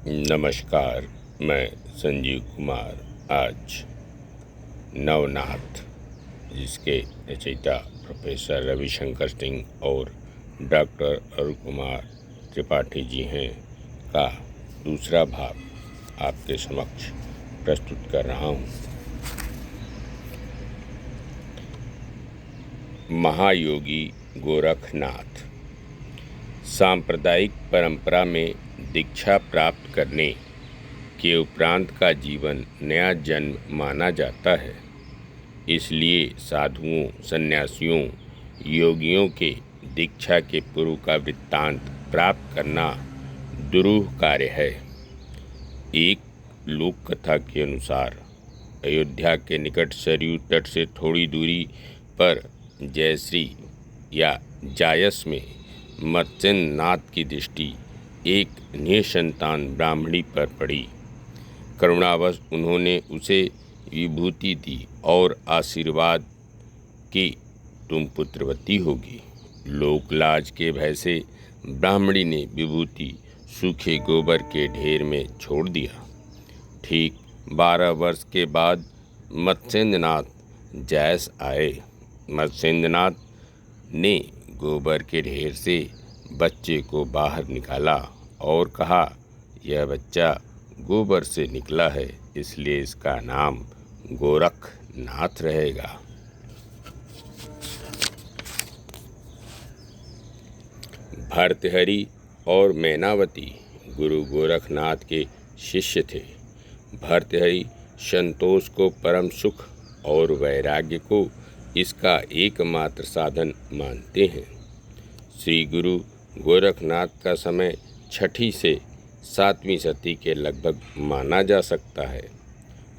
नमस्कार, मैं संजीव कुमार आज नवनाथ, जिसके रचयिता प्रोफेसर रविशंकर सिंह और डॉक्टर अरुण कुमार त्रिपाठी जी हैं, का दूसरा भाग आपके समक्ष प्रस्तुत कर रहा हूँ। महायोगी गोरखनाथ। सांप्रदायिक परंपरा में दीक्षा प्राप्त करने के उपरांत का जीवन नया जन्म माना जाता है। इसलिए साधुओं, सन्यासियों, योगियों के दीक्षा के पूर्व का वृत्तांत प्राप्त करना दुरूह कार्य है। एक लोक कथा के अनुसार अयोध्या के निकट सरयू तट से थोड़ी दूरी पर जयश्री या जायस में मत्स्येंद्र नाथ की दृष्टि एक निसंतान ब्राह्मणी पर पड़ी। करुणावश उन्होंने उसे विभूति दी और आशीर्वाद कि तुम पुत्रवती होगी। लोकलाज के भय से ब्राह्मणी ने विभूति सूखे गोबर के ढेर में छोड़ दिया। ठीक 12 वर्ष के बाद मत्स्येंद्र नाथ जायस आए। मत्स्येंद्र नाथ ने गोबर के ढेर से बच्चे को बाहर निकाला और कहा, यह बच्चा गोबर से निकला है, इसलिए इसका नाम गोरखनाथ रहेगा। भर्तृहरि और मैनावती गुरु गोरखनाथ के शिष्य थे। भर्तृहरि संतोष को परम सुख और वैराग्य को इसका एकमात्र साधन मानते हैं। श्री गुरु गोरखनाथ का समय 6ठी से 7वीं सदी के लगभग माना जा सकता है।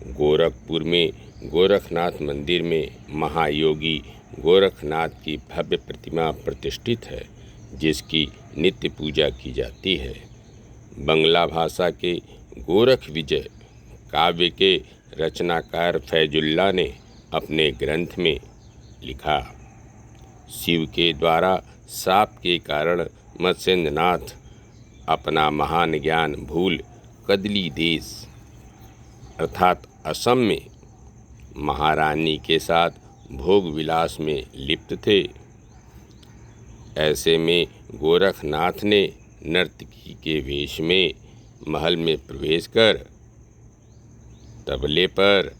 गोरखपुर में गोरखनाथ मंदिर में महायोगी गोरखनाथ की भव्य प्रतिमा प्रतिष्ठित है, जिसकी नित्य पूजा की जाती है। बंगला भाषा के गोरख विजय काव्य के रचनाकार फैजुल्लाह ने अपने ग्रंथ में लिखा, शिव के द्वारा शाप के कारण मत्स्येंद्र नाथ अपना महान ज्ञान भूल कदली देश अर्थात असम में महारानी के साथ भोग विलास में लिप्त थे। ऐसे में गोरखनाथ ने नर्तकी के वेश में महल में प्रवेश कर तबले पर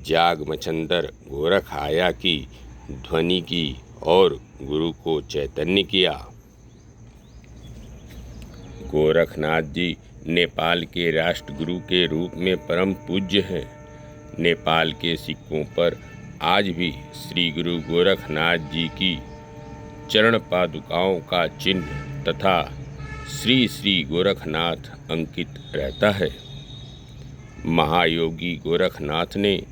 जाग मछंदर गोरख आया की ध्वनि की और गुरु को चैतन्य किया। गोरखनाथ जी नेपाल के राष्ट्रगुरु के रूप में परम पूज्य हैं। नेपाल के सिक्कों पर आज भी श्री गुरु गोरखनाथ जी की चरण पादुकाओं का चिन्ह तथा श्री श्री गोरखनाथ अंकित रहता है। महायोगी गोरखनाथ ने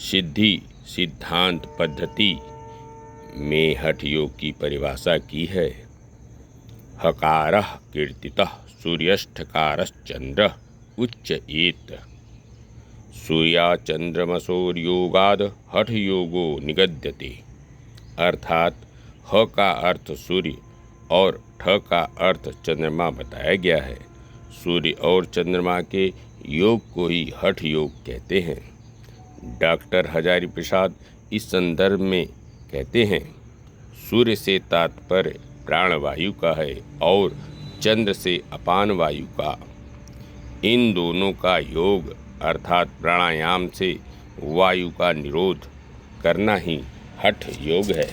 सिद्धि सिद्धांत पद्धति में हठ योग की परिभाषा की है। हकारः कीर्तितः सूर्यष्ठकारश्चंद्र उच्चयेत। सूर्याचंद्रमसोर्योगाद हठ योगो निगद्यते। अर्थात ह का अर्थ सूर्य और ठ का अर्थ चंद्रमा बताया गया है। सूर्य और चंद्रमा के योग को ही हठ योग कहते हैं। डॉक्टर हजारी प्रसाद इस संदर्भ में कहते हैं, सूर्य से तात्पर्य प्राणवायु का है और चंद्र से अपान वायु का। इन दोनों का योग अर्थात प्राणायाम से वायु का निरोध करना ही हठ योग है।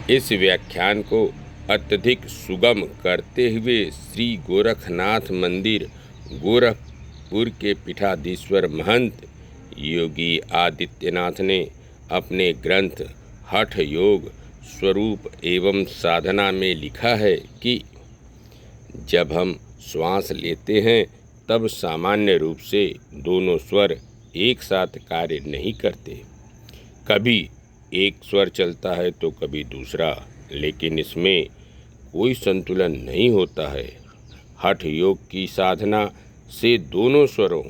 इस व्याख्यान को अत्यधिक सुगम करते हुए श्री गोरखनाथ मंदिर गोरखपुर के पीठाधीश्वर महंत योगी आदित्यनाथ ने अपने ग्रंथ हठ योग स्वरूप एवं साधना में लिखा है कि जब हम श्वास लेते हैं तब सामान्य रूप से दोनों स्वर एक साथ कार्य नहीं करते। कभी एक स्वर चलता है तो कभी दूसरा, लेकिन इसमें कोई संतुलन नहीं होता है। हठ योग की साधना से दोनों स्वरों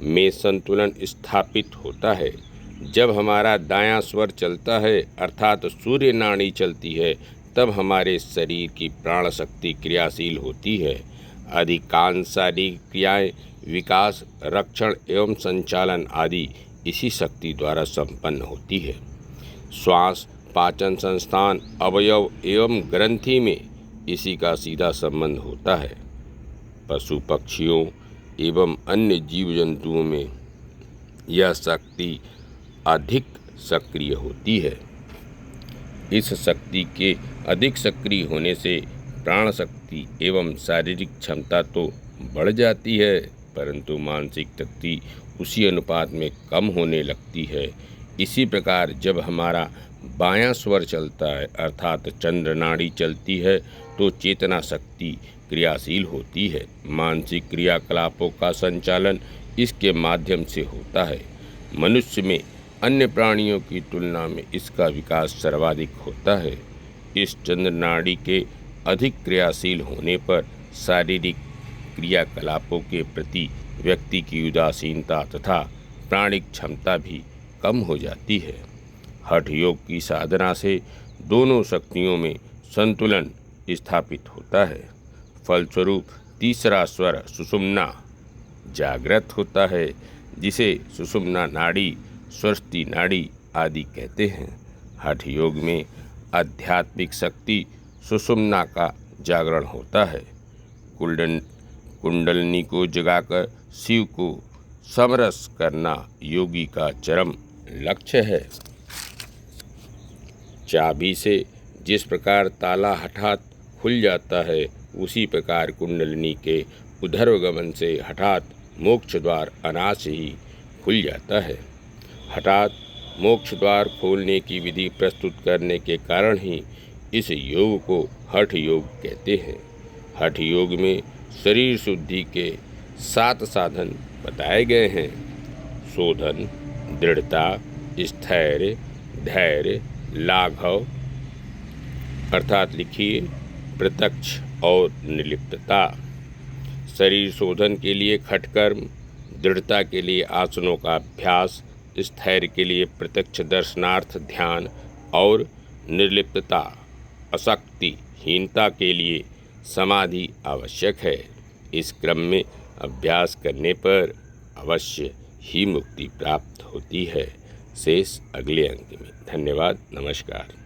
में संतुलन स्थापित होता है। जब हमारा दायां स्वर चलता है अर्थात सूर्य नाड़ी चलती है, तब हमारे शरीर की प्राण शक्ति क्रियाशील होती है। अधिकांश शारीरिक क्रियाएं, विकास, रक्षण एवं संचालन आदि इसी शक्ति द्वारा संपन्न होती है। श्वास, पाचन संस्थान, अवयव एवं ग्रंथि में इसी का सीधा संबंध होता है। पशु पक्षियों एवं अन्य जीव जंतुओं में यह शक्ति अधिक सक्रिय होती है। इस शक्ति के अधिक सक्रिय होने से प्राण शक्ति एवं शारीरिक क्षमता तो बढ़ जाती है, परंतु मानसिक शक्ति उसी अनुपात में कम होने लगती है। इसी प्रकार जब हमारा बायां स्वर चलता है अर्थात चंद्र नाड़ी चलती है तो चेतना शक्ति क्रियाशील होती है। मानसिक क्रियाकलापों का संचालन इसके माध्यम से होता है। मनुष्य में अन्य प्राणियों की तुलना में इसका विकास सर्वाधिक होता है। इस चंद्र नाड़ी के अधिक क्रियाशील होने पर शारीरिक क्रियाकलापों के प्रति व्यक्ति की उदासीनता तथा प्राणिक क्षमता भी कम हो जाती है। हठ योग की साधना से दोनों शक्तियों में संतुलन स्थापित होता है। फलस्वरूप तीसरा स्वर सुषुम्ना जागृत होता है, जिसे सुषुम्ना नाड़ी, स्वस्ति नाड़ी आदि कहते हैं। हठ योग में आध्यात्मिक शक्ति सुषुम्ना का जागरण होता है। कुंडलिनी को जगाकर शिव को समरस करना योगी का चरम लक्ष्य है। चाबी से जिस प्रकार ताला हठात खुल जाता है, उसी प्रकार कुंडलिनी के ऊर्ध्वगमन से हठात मोक्ष द्वार अनायास ही खुल जाता है। हठात मोक्ष द्वार खोलने की विधि प्रस्तुत करने के कारण ही इस योग को हठ योग कहते हैं। हठ योग में शरीर शुद्धि के 7 साधन बताए गए हैं। शोधन, दृढ़ता, स्थैर्य, धैर्य, लाघव अर्थात लिखिए प्रत्यक्ष और निर्लिप्तता। शरीर शोधन के लिए खटकर्म, दृढ़ता के लिए आसनों का अभ्यास, स्थैर्य के लिए प्रत्यक्ष दर्शनार्थ ध्यान और निर्लिप्तता आसक्तिहीनता के लिए समाधि आवश्यक है। इस क्रम में अभ्यास करने पर अवश्य ही मुक्ति प्राप्त होती है। शेष अगले अंक में। धन्यवाद। नमस्कार।